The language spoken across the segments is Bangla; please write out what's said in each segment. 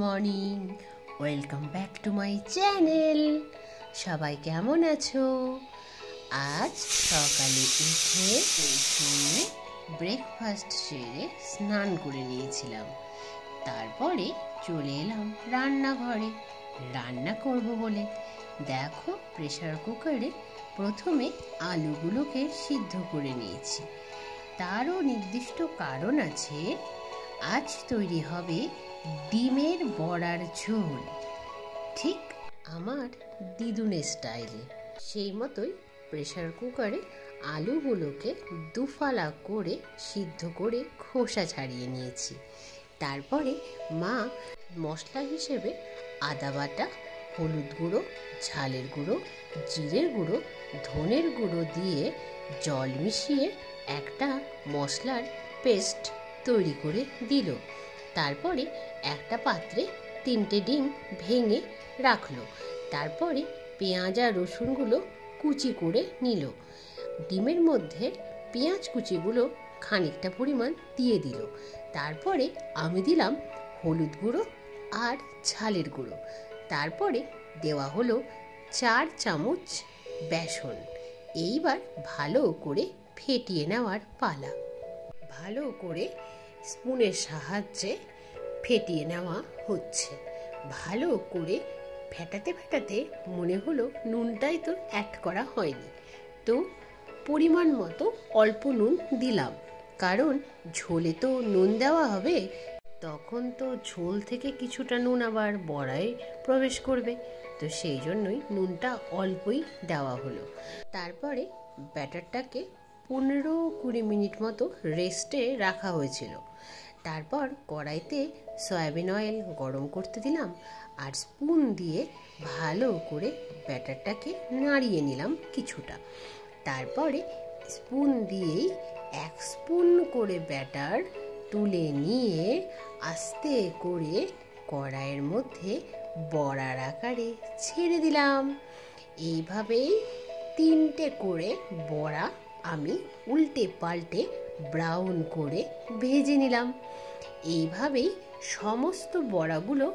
Morning, welcome back to my channel. সবাই কেমন আছো? আজ সকালে উঠে ব্রেকফাস্ট সেরে স্নান করে নিয়েছিলাম। তারপরে চলে এলাম রান্নাঘরে রান্না করব বলে। দেখো, প্রেসার কুকারে প্রথমে আলুগুলোকে সিদ্ধ করে নিয়েছি। তারও নির্দিষ্ট কারণ আছে। আজ তৈরি হবে ডিমের বড়ার ঝোল, ঠিক আমার দিদুনের স্টাইলে। সেই মতোই প্রেসার কুকারে আলুগুলোকে দুফালা করে সিদ্ধ করে খোসা ছাড়িয়ে নিয়েছি। তারপরে মা মশলা হিসেবে আদা বাটা, হলুদ গুঁড়ো, ঝালের গুঁড়ো, জিরের গুঁড়ো, ধনের গুঁড়ো দিয়ে জল মিশিয়ে একটা মশলার পেস্ট তৈরি করে দিল। তারপরে একটা পাত্রে 3টে ডিম ভেঙে রাখলো। তারপরে পেঁয়াজ আর রসুনগুলো কুচি করে নিল। ডিমের মধ্যে পেঁয়াজ কুচিগুলো খানিকটা পরিমাণ দিয়ে দিল। তারপরে আমি দিলাম হলুদ গুঁড়ো আর ঝালের গুঁড়ো। তারপরে দেওয়া হলো 4 চামচ বেসন। এইবার ভালো করে ফেটিয়ে নেওয়ার পালা। ভালো করে স্পুনের সাহায্যে ফেটিয়ে নেওয়া হচ্ছে। ভালো করে ফেটাতে ফেটাতে মনে হলো নুনটাই তো অ্যাড করা হয়নি, তো পরিমাণ মতো অল্প নুন দিলাম, কারণ ঝোলে তো নুন দেওয়া হবে। তখন তো ঝোল থেকে কিছুটা নুন আবার বড়ায় প্রবেশ করবে, তো সেই জন্যই নুনটা অল্পই দেওয়া হলো। তারপরে ব্যাটারটাকে 15-20 মিনিট মতো রেস্টে রাখা হয়েছিল। তারপর কড়াইতে সয়াবিন অয়েল গরম করতে দিলাম আর স্পুন দিয়ে ভালো করে ব্যাটারটাকে নাড়িয়ে নিলাম কিছুটা। তারপরে স্পুন দিয়েই 1 স্পুন করে ব্যাটার তুলে নিয়ে আস্তে করে কড়াইয়ের মধ্যে বড়ার আকারে ছেড়ে দিলাম। এইভাবেই 3টে করে বড়া আমি উল্টে পাল্টে ব্রাউন করে ভেজে নিলাম। এইভাবেই সমস্ত বড়াগুলো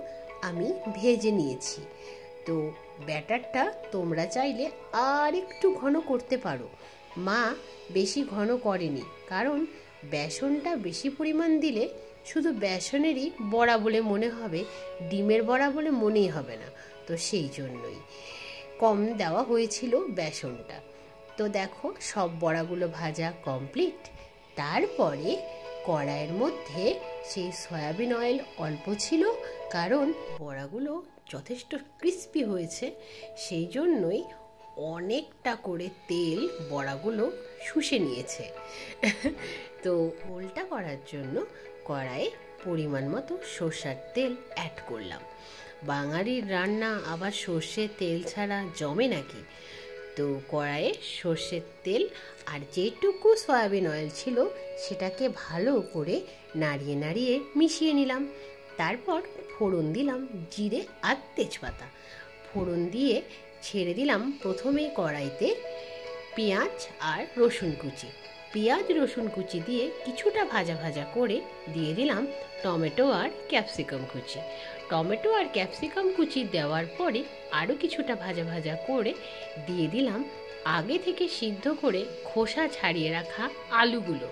আমি ভেজে নিয়েছি। তো ব্যাটারটা তোমরা চাইলে আর একটু ঘন করতে পারো। মা বেশি ঘন করেনি, কারণ বেসনটা বেশি পরিমাণ দিলে শুধু বেসনেরই বড়া বলে মনে হবে, ডিমের বড়া বলে মনেই হবে না। তো সেই জন্যই কম দেওয়া হয়েছিল বেসনটা। তো দেখো, সব বড়াগুলো ভাজা কমপ্লিট। তারপরে কড়াইয়ের মধ্যে সেই সয়াবিন অয়েল অল্প ছিল, কারণ বড়াগুলো যথেষ্ট ক্রিস্পি হয়েছে, সেই জন্যই অনেকটা করে তেল বড়াগুলো শুষে নিয়েছে। তো ঝোলটা করার জন্য কড়াইয়ে পরিমাণ মতো সর্ষের তেল অ্যাড করলাম। বাঙালির রান্না আবার সর্ষের তেল ছাড়া জমে নাকি? তো কড়াইয়ে সর্ষের তেল আর যেটুকু সয়াবিন অয়েল ছিল সেটাকে ভালো করে নাড়িয়ে নাড়িয়ে মিশিয়ে নিলাম। তারপর ফোড়ন দিলাম জিরে আর তেজপাতা। ফোড়ন দিয়ে ছেড়ে দিলাম প্রথমে কড়াইতে পেঁয়াজ আর রসুন কুচি। পেঁয়াজ রসুন কুচি দিয়ে কিছুটা ভাজা ভাজা করে দিয়ে দিলাম টমেটো আর ক্যাপসিকাম কুচি। টমেটো আর ক্যাপসিকাম কুচি দেওয়ার পরে আরও কিছুটা ভাজা ভাজা করে দিয়ে দিলাম আগে থেকে সিদ্ধ করে খোসা ছাড়িয়ে রাখা আলুগুলো।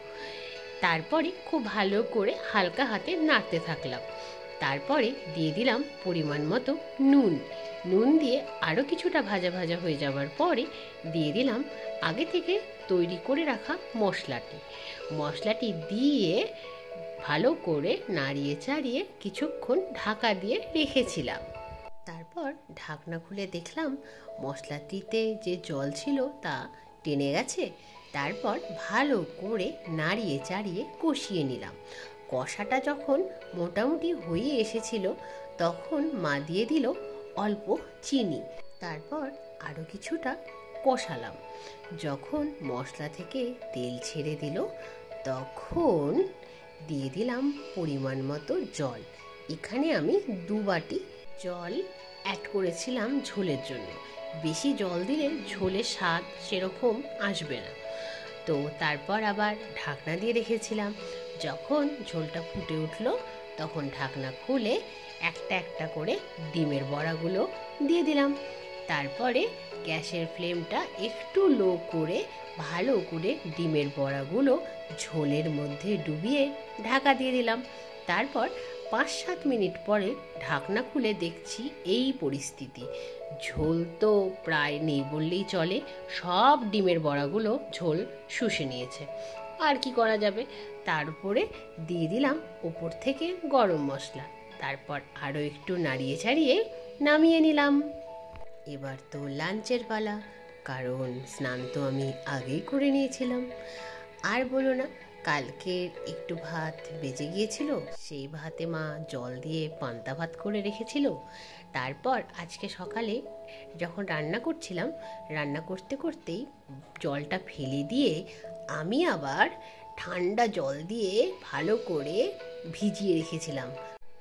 তারপরে খুব ভালো করে হালকা হাতে নাড়তে থাকলাম। তারপরে দিয়ে দিলাম পরিমাণ মতো নুন। নুন দিয়ে আরও কিছুটা ভাজা ভাজা হয়ে যাওয়ার পরে দিয়ে দিলাম আগে থেকে তৈরি করে রাখা মশলাটি দিয়ে ভালো করে নাড়িয়ে চাড়িয়ে কিছুক্ষণ ঢাকা দিয়ে রেখেছিলাম। তারপর ঢাকনা খুলে দেখলাম মশলাটিতে যে জল ছিল তা টেনে গেছে। তারপর ভালো করে নাড়িয়ে চাড়িয়ে কষিয়ে নিলাম। কষাটা যখন মোটামুটি হয়ে এসেছিল তখন মা দিয়ে দিল অল্প চিনি। তারপর আরও কিছুটা কষালাম। যখন মশলা থেকে তেল ছেড়ে দিল তখন দিয়ে দিলাম পরিমাণ মতো জল। এখানে আমি 2 বাটি জল অ্যাড করেছিলাম ঝোলের জন্য। বেশি জল দিলে ঝোলের স্বাদ সেরকম আসবে না। তো তারপর আবার ঢাকনা দিয়ে রেখেছিলাম। যখন ঝোলটা ফুটে উঠল তখন ঢাকনা খুলে একটা একটা করে ডিমের বড়াগুলো দিয়ে দিলাম। তারপরে গ্যাসের ফ্লেমটা একটু লো করে ভালো করে ডিমের বড়াগুলো ঝোলের মধ্যে ডুবিয়ে ঢাকা দিয়ে দিলাম। তারপর 5-7 মিনিট পরে ঢাকনা খুলে দেখছি এই পরিস্থিতি। ঝোল তো প্রায় নেই বললেই চলে, সব ডিমের বড়াগুলো ঝোল শুষে নিয়েছে। আর কি করা যাবে, তার উপরে দিয়ে দিলাম ওপর থেকে গরম মশলা। তারপর আরও একটু নাড়িয়ে ছাড়িয়ে নামিয়ে নিলাম। এবার তো লাঞ্চের পালা, কারণ স্নান তো আমি আগেই করে নিয়েছিলাম। আর বলো না, কালকের একটু ভাত বেঁচে গিয়েছিল, সেই ভাতে মা জল দিয়ে পান্তা ভাত করে রেখেছিল। তারপর আজকে সকালে যখন রান্না করছিলাম, রান্না করতে করতেই জলটা ফেলে দিয়ে আমি আবার ঠান্ডা জল দিয়ে ভালো করে ভিজিয়ে রেখেছিলাম।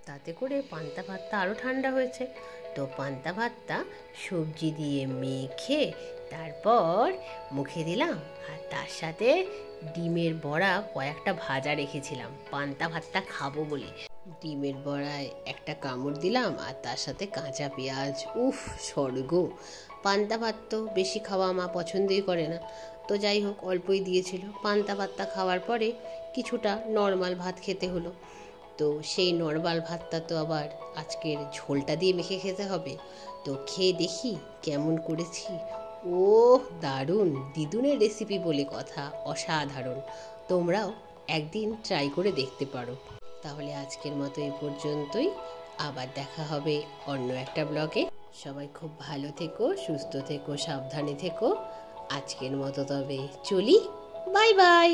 তাতে করে পান্তা ভাতটা আরও ঠান্ডা হয়েছে। তো পান্তা ভাতটা সবজি দিয়ে মেখে তারপর মুখে দিলাম, আর তার সাথে ডিমের বড়া কয়েকটা ভাজা রেখেছিলাম পান্তা ভাতটা খাবো বলে। ডিমের বড়ায় একটা কামড় দিলাম আর তার সাথে কাঁচা পেঁয়াজ, উফ স্বর্গ। পান্তা ভাত তো বেশি খাওয়া মা পছন্দই করে না, তো যাই হোক অল্পই দিয়েছিল। পান্তা ভাতটা খাওয়ার পরে কিছুটা নর্মাল ভাত খেতে হলো। তো সেই নর্মাল ভাতটা তো আবার আজকের ঝোলটা দিয়ে মেখে খেতে হবে। তো খেয়ে দেখি কেমন করেছি। ও দারুণ, দিদুনের রেসিপি বলে কথা, অসাধারণ। তোমরাও একদিন ট্রাই করে দেখতে পারো। তাহলে আজকের মতো এই পর্যন্তই, আবার দেখা হবে অন্য একটা ব্লগে। সবাই খুব ভালো থেকো, সুস্থ থেকো, সাবধানে থেকো। আজকের মতো তবে চলি, বাই বাই।